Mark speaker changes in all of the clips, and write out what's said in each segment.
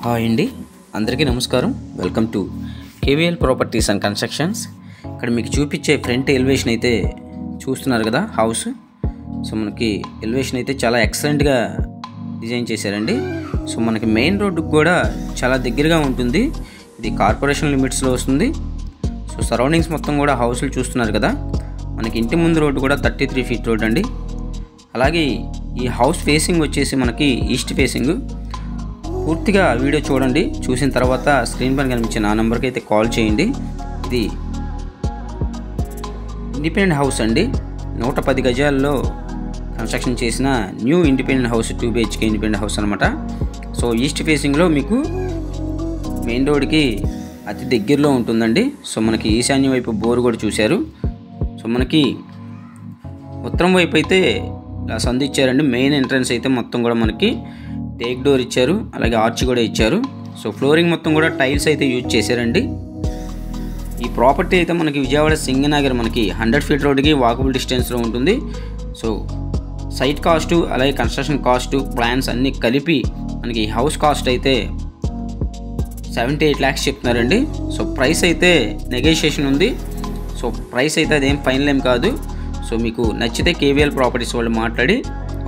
Speaker 1: Hi అండి, అందరికీ నమస్కారం. Welcome to KVL properties and constructions. ఇక్కడ మీకు చూపించే ఫ్రంట్ ఎలివేషన్ అయితే చూస్తున్నారు కదా, హౌస్. సో మనకి ఎలివేషన్ అయితే చాలా ఎక్సలెంట్గా డిజైన్ చేశారండి. సో మనకి మెయిన్ రోడ్డుకు కూడా చాలా దగ్గరగా ఉంటుంది. ఇది కార్పొరేషన్ లిమిట్స్లో వస్తుంది. సో సరౌండింగ్స్ మొత్తం కూడా హౌస్లు చూస్తున్నారు కదా. మనకి ఇంటి ముందు రోడ్డు కూడా 33 ఫీట్ రోడ్ అండి. అలాగే ఈ హౌస్ ఫేసింగ్ వచ్చేసి మనకి ఈస్ట్ ఫేసింగ్. పూర్తిగా వీడియో చూడండి, చూసిన తర్వాత స్క్రీన్ పైన కనిపించిన ఆ నెంబర్కి అయితే కాల్ చేయండి. ఇది ఇండిపెండెంట్ హౌస్ అండి. 110 గజాల్లో కన్స్ట్రక్షన్ చేసిన new independent house, 2 BHK independent house అనమాట. సో ఈస్ట్ ఫేసింగ్లో మీకు మెయిన్ రోడ్కి అతి దగ్గరలో ఉంటుందండి. సో మనకి ఈశాన్య వైపు బోర్ కూడా చూశారు. సో మనకి ఉత్తరం వైపు అయితే ఇలా సందు ఇచ్చారండి. మెయిన్ ఎంట్రన్స్ అయితే మొత్తం కూడా మనకి టేక్ డోర్ ఇచ్చారు, అలాగే ఆర్చ్ కూడా ఇచ్చారు. సో ఫ్లోరింగ్ మొత్తం కూడా టైల్స్ అయితే యూజ్ చేశారండి. ఈ ప్రాపర్టీ అయితే మనకి విజయవాడ సింగనగర్ మనకి 100 ఫీట్ రోడ్డుకి వాకబుల్ డిస్టెన్స్లో ఉంటుంది. సో సైట్ కాస్ట్, అలాగే కన్స్ట్రక్షన్ కాస్ట్, ప్లాన్స్ అన్నీ కలిపి మనకి హౌస్ కాస్ట్ అయితే 78 lakhs చెప్తున్నారండి. సో ప్రైస్ అయితే నెగోషియేషన్ ఉంది. సో ప్రైస్ అయితే అదేం ఫైనల్ ఏం కాదు. సో మీకు నచ్చితే కేవీఎల్ ప్రాపర్టీస్ వాళ్ళు మాట్లాడి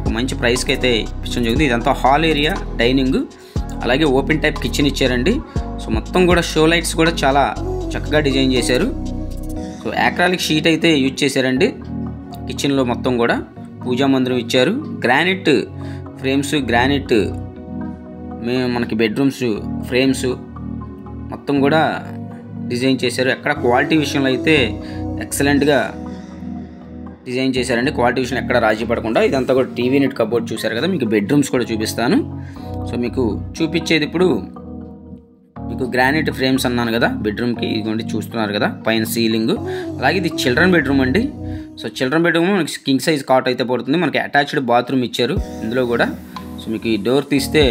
Speaker 1: ఒక మంచి ప్రైస్కి అయితే ఇచ్చడం జరుగుతుంది. ఇదంతా హాల్ ఏరియా, డైనింగ్, అలాగే ఓపెన్ టైప్ కిచెన్ ఇచ్చారండి. సో మొత్తం కూడా షో లైట్స్ కూడా చాలా చక్కగా డిజైన్ చేశారు. సో యాక్రాలిక్ షీట్ అయితే యూజ్ చేశారండి. కిచెన్లో మొత్తం కూడా పూజా మందిరం ఇచ్చారు. గ్రానైట్ ఫ్రేమ్స్, గ్రానైట్ మనకి బెడ్రూమ్స్ ఫ్రేమ్స్ మొత్తం కూడా డిజైన్ చేశారు. ఎక్కడ క్వాలిటీ విషయంలో అయితే ఎక్సలెంట్గా డిజైన్ చేశారండి. క్వాలిటీ విషయం ఎక్కడ రాజీ పడకుండా. ఇదంతా కూడా టీవీ నెట్ కబోర్డ్ చూశారు కదా. మీకు బెడ్రూమ్స్ కూడా చూపిస్తాను. సో మీకు చూపించేది ఇప్పుడు మీకు గ్రానైట్ ఫ్రేమ్స్ అన్నాను కదా బెడ్రూమ్కి, ఇదిగోండి చూస్తున్నారు కదా పైన సీలింగ్. అలాగే ఇది చిల్డ్రన్ బెడ్రూమ్ అండి. సో చిల్డ్రన్ బెడ్రూమ్ మనకి కింగ్ సైజ్ కాట్ అయితే పడుతుంది. మనకి అటాచ్డ్ బాత్రూమ్ ఇచ్చారు ఇందులో కూడా. సో మీకు ఈ డోర్ తీస్తే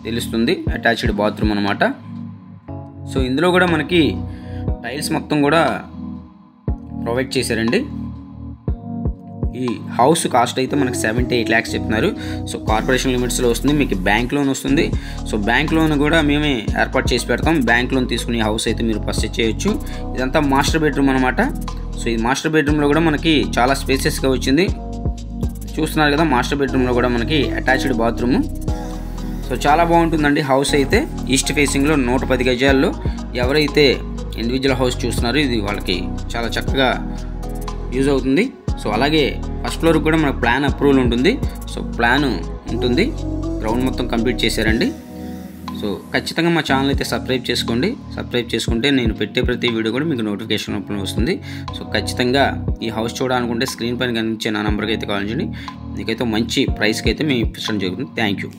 Speaker 1: తెలుస్తుంది, అటాచ్డ్ బాత్రూమ్ అనమాట. సో ఇందులో కూడా మనకి టైల్స్ మొత్తం కూడా ప్రొవైడ్ చేశారండి. ఈ హౌస్ కాస్ట్ అయితే మనకి 78 lakhs చెప్తున్నారు. సో కార్పొరేషన్ లిమిట్స్లో వస్తుంది. మీకు బ్యాంక్ లోన్ వస్తుంది. సో బ్యాంక్ లోన్ కూడా మేమే ఏర్పాటు చేసి పెడతాం. బ్యాంక్ లోన్ తీసుకుని హౌస్ అయితే మీరు పర్చేజ్ చేయొచ్చు. ఇదంతా మాస్టర్ బెడ్రూమ్ అనమాట. సో ఈ మాస్టర్ బెడ్రూమ్లో కూడా మనకి చాలా స్పేసెస్గా వచ్చింది. చూస్తున్నారు కదా, మాస్టర్ బెడ్రూమ్లో కూడా మనకి అటాచ్డ్ బాత్రూము. సో చాలా బాగుంటుందండి హౌస్ అయితే. ఈస్ట్ ఫేసింగ్లో 110 గజాల్లో ఎవరైతే ఇండివిజువల్ హౌస్ చూస్తున్నారో ఇది వాళ్ళకి చాలా చక్కగా యూజ్ అవుతుంది. సో అలాగే ఫస్ట్ ఫ్లోర్కి కూడా మనకు ప్లాన్ అప్రూవల్ ఉంటుంది. సో ప్లాన్ ఉంటుంది. గ్రౌండ్ మొత్తం కంప్లీట్ చేశారండి. సో ఖచ్చితంగా మా ఛానల్ అయితే సబ్స్క్రైబ్ చేసుకోండి. సబ్స్క్రైబ్ చేసుకుంటే నేను పెట్టే ప్రతి వీడియో కూడా మీకు నోటిఫికేషన్ రూపంలో వస్తుంది. సో ఖచ్చితంగా ఈ హౌస్ చూడాలనుకుంటే స్క్రీన్ పైన కనిపించే నా నెంబర్కి అయితే కాల్ చేయండి. మీకైతే మంచి ప్రైస్కి అయితే మేము ఇప్పించడం జరుగుతుంది. Thank you.